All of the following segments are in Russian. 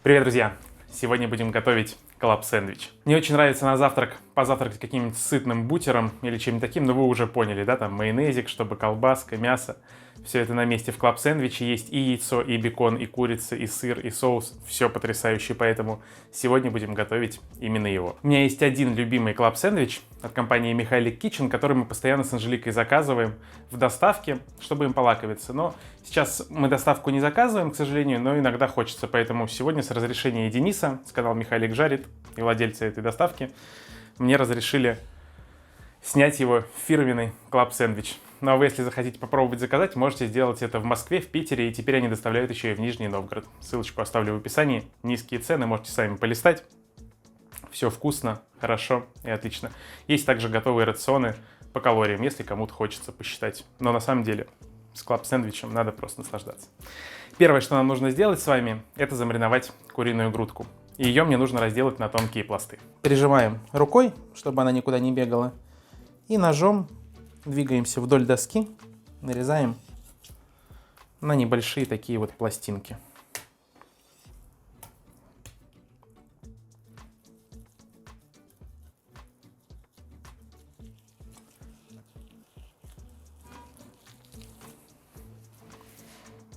Привет, друзья! Сегодня будем готовить коллапс-сэндвич. Мне очень нравится на завтрак позавтракать каким-нибудь сытным бутером или чем-нибудь таким, но вы уже поняли, да, там майонезик, чтобы колбаска, мясо. Все это на месте в коллапс-сэндвиче. Есть и яйцо, и бекон, и курица, и сыр, и соус. Все потрясающе, поэтому сегодня будем готовить именно его. У меня есть один любимый коллапс-сэндвич от компании Михайлик Kitchen, который мы постоянно с Анжеликой заказываем в доставке, чтобы им полакомиться. Но сейчас мы доставку не заказываем, к сожалению, но иногда хочется. Поэтому сегодня с разрешения Дениса, с канала Михайлик Жарит и владельца этой доставки, мне разрешили снять его фирменный коллапс-сэндвич. Ну а вы, если захотите попробовать заказать, можете сделать это в Москве, в Питере, и теперь они доставляют еще и в Нижний Новгород. Ссылочку оставлю в описании. Низкие цены, можете сами полистать. Все вкусно, хорошо и отлично. Есть также готовые рационы по калориям, если кому-то хочется посчитать. Но на самом деле с коллапс-сэндвичем надо просто наслаждаться. Первое, что нам нужно сделать с вами, это замариновать куриную грудку. И ее мне нужно разделать на тонкие пласты. Прижимаем рукой, чтобы она никуда не бегала. И ножом двигаемся вдоль доски, нарезаем на небольшие такие вот пластинки.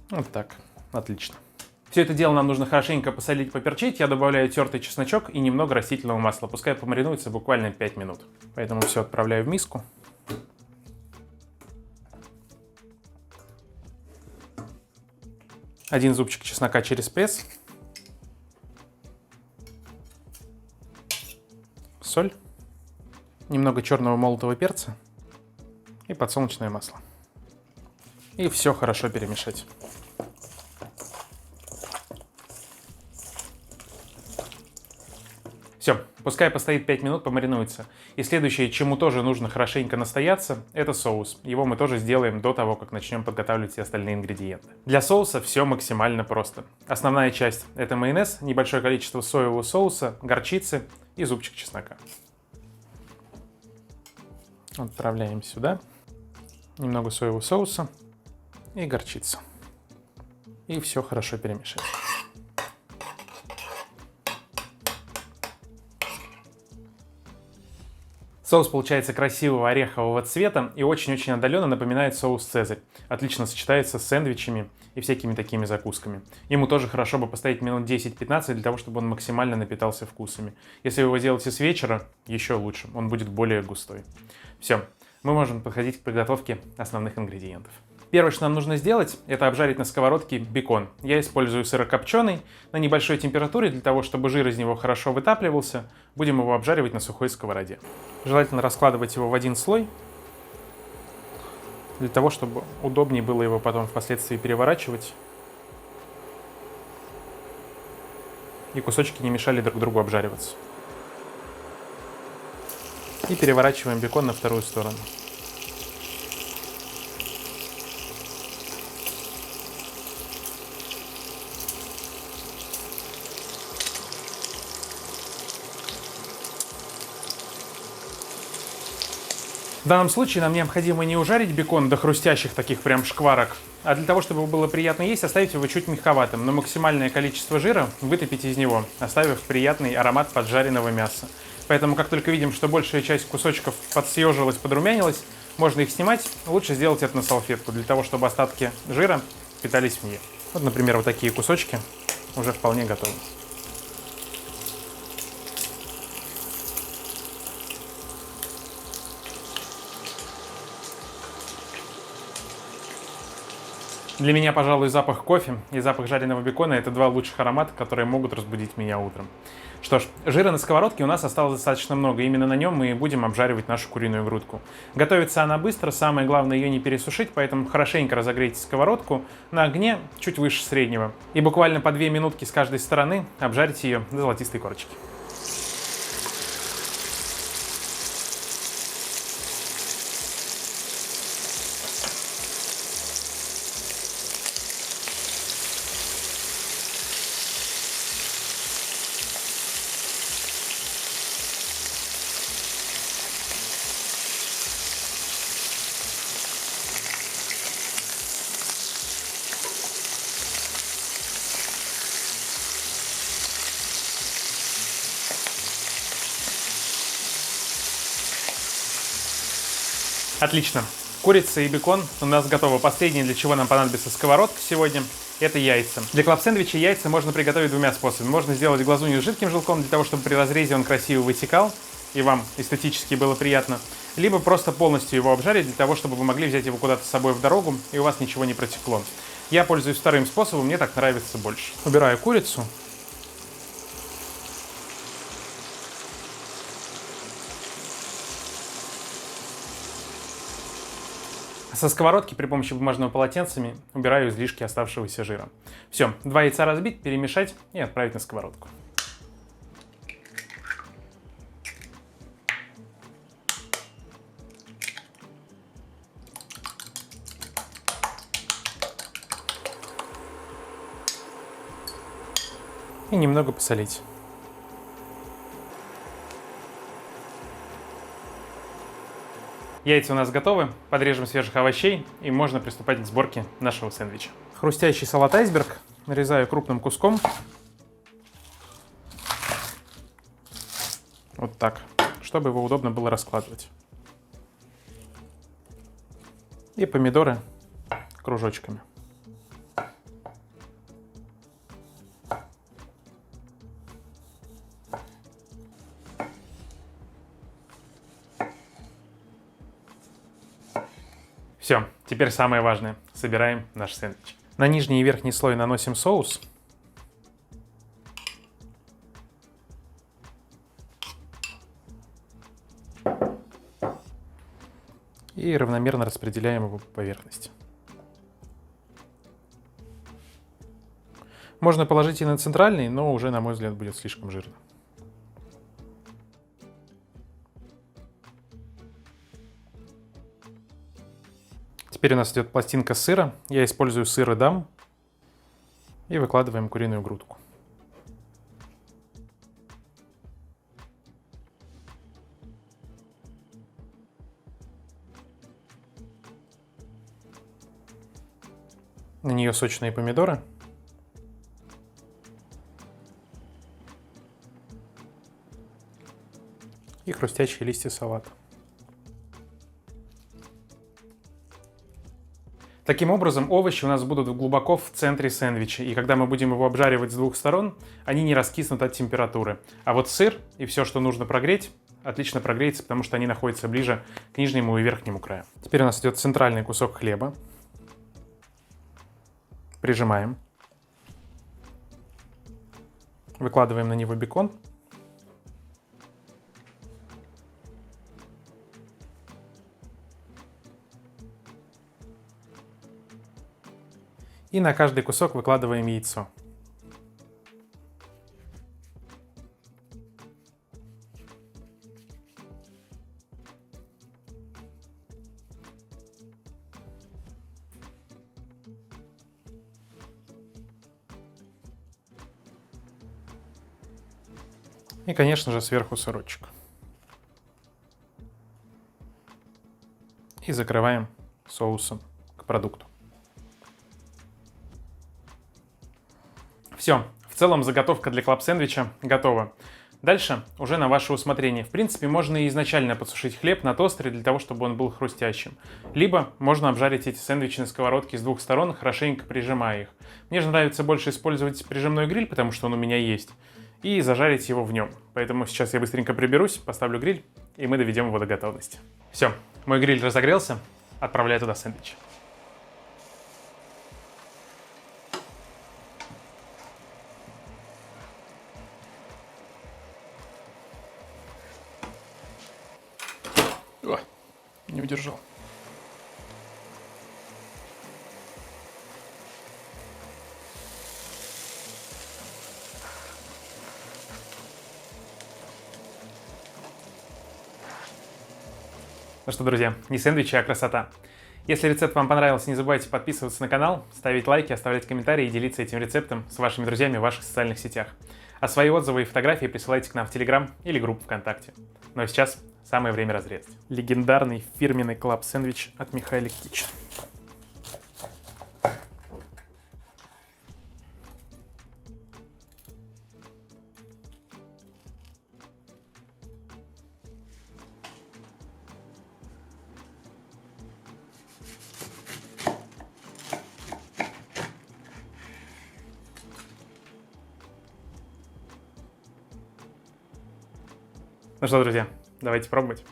Вот так, отлично. Все это дело нам нужно хорошенько посолить, поперчить. Я добавляю тертый чесночок и немного растительного масла. Пускай помаринуется буквально 5 минут. Поэтому все отправляю в миску. Один зубчик чеснока через пресс. Соль. Немного черного молотого перца. И подсолнечное масло. И все хорошо перемешать. Все, пускай постоит 5 минут, помаринуется. И следующее, чему тоже нужно хорошенько настояться, это соус. Его мы тоже сделаем до того, как начнем подготавливать все остальные ингредиенты. Для соуса все максимально просто. Основная часть – это майонез, небольшое количество соевого соуса, горчицы и зубчик чеснока. Отправляем сюда. Немного соевого соуса и горчицу. И все хорошо перемешать. Соус получается красивого орехового цвета и очень-очень отдаленно напоминает соус «Цезарь». Отлично сочетается с сэндвичами и всякими такими закусками. Ему тоже хорошо бы постоять минут 10-15 для того, чтобы он максимально напитался вкусами. Если вы его делаете с вечера, еще лучше, он будет более густой. Все, мы можем подходить к приготовке основных ингредиентов. Первое, что нам нужно сделать, это обжарить на сковородке бекон. Я использую сырокопченый на небольшой температуре для того, чтобы жир из него хорошо вытапливался. Будем его обжаривать на сухой сковороде. Желательно раскладывать его в один слой, для того, чтобы удобнее было его потом впоследствии переворачивать. И кусочки не мешали друг другу обжариваться. И переворачиваем бекон на вторую сторону. В данном случае нам необходимо не ужарить бекон до хрустящих таких прям шкварок, а для того, чтобы было приятно есть, оставить его чуть мягковатым, но максимальное количество жира вытопить из него, оставив приятный аромат поджаренного мяса. Поэтому, как только видим, что большая часть кусочков подсъежилась, подрумянилась, можно их снимать. Лучше сделать это на салфетку, для того, чтобы остатки жира впитались в нее. Вот, например, вот такие кусочки уже вполне готовы. Для меня, пожалуй, запах кофе и запах жареного бекона – это два лучших аромата, которые могут разбудить меня утром. Что ж, жира на сковородке у нас осталось достаточно много. Именно на нем мы и будем обжаривать нашу куриную грудку. Готовится она быстро, самое главное ее не пересушить, поэтому хорошенько разогрейте сковородку на огне чуть выше среднего. И буквально по 2 минутки с каждой стороны обжарите ее до золотистой корочки. Отлично. Курица и бекон у нас готовы. Последнее, для чего нам понадобится сковородка сегодня, это яйца. Для клаб-сэндвича яйца можно приготовить двумя способами. Можно сделать глазунью с жидким желтком, для того, чтобы при разрезе он красиво вытекал, и вам эстетически было приятно. Либо просто полностью его обжарить, для того, чтобы вы могли взять его куда-то с собой в дорогу, и у вас ничего не протекло. Я пользуюсь вторым способом, мне так нравится больше. Убираю курицу. Со сковородки при помощи бумажного полотенцами убираю излишки оставшегося жира. Все, 2 яйца разбить, перемешать и отправить на сковородку. И немного посолить. Яйца у нас готовы, подрежем свежих овощей и можно приступать к сборке нашего сэндвича. Хрустящий салат айсберг нарезаю крупным куском. Вот так, чтобы его удобно было раскладывать. И помидоры кружочками. Все, теперь самое важное. Собираем наш сэндвич. На нижний и верхний слой наносим соус. И равномерно распределяем его по поверхности. Можно положить и на центральный, но уже, на мой взгляд, будет слишком жирно. Теперь у нас идет пластинка сыра. Я использую сыр Эдам. И выкладываем куриную грудку. На нее сочные помидоры. И хрустящие листья салата. Таким образом, овощи у нас будут глубоко в центре сэндвича, и когда мы будем его обжаривать с двух сторон, они не раскиснут от температуры. А вот сыр и все, что нужно прогреть, отлично прогреется, потому что они находятся ближе к нижнему и верхнему краю. Теперь у нас идет центральный кусок хлеба. Прижимаем. Выкладываем на него бекон. И на каждый кусок выкладываем яйцо. И, конечно же, сверху сырочек. И закрываем соусом к продукту. Все, в целом заготовка для клаб-сэндвича готова. Дальше уже на ваше усмотрение. В принципе, можно и изначально подсушить хлеб на тостере для того, чтобы он был хрустящим. Либо можно обжарить эти сэндвичи на сковородке с двух сторон, хорошенько прижимая их. Мне же нравится больше использовать прижимной гриль, потому что он у меня есть, и зажарить его в нем. Поэтому сейчас я быстренько приберусь, поставлю гриль, и мы доведем его до готовности. Все, мой гриль разогрелся, отправляю туда сэндвич. О, не удержал. Ну что, друзья, не сэндвичи, а красота. Если рецепт вам понравился, не забывайте подписываться на канал, ставить лайки, оставлять комментарии и делиться этим рецептом с вашими друзьями в ваших социальных сетях. А свои отзывы и фотографии присылайте к нам в Telegram или группу ВКонтакте. Ну а сейчас самое время разрезать. Легендарный фирменный клаб-сэндвич от Михайлик Китчен. Ну что, друзья, давайте пробовать.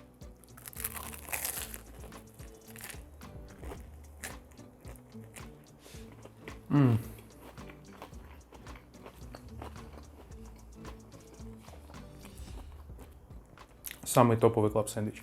Самый топовый клаб сэндвич.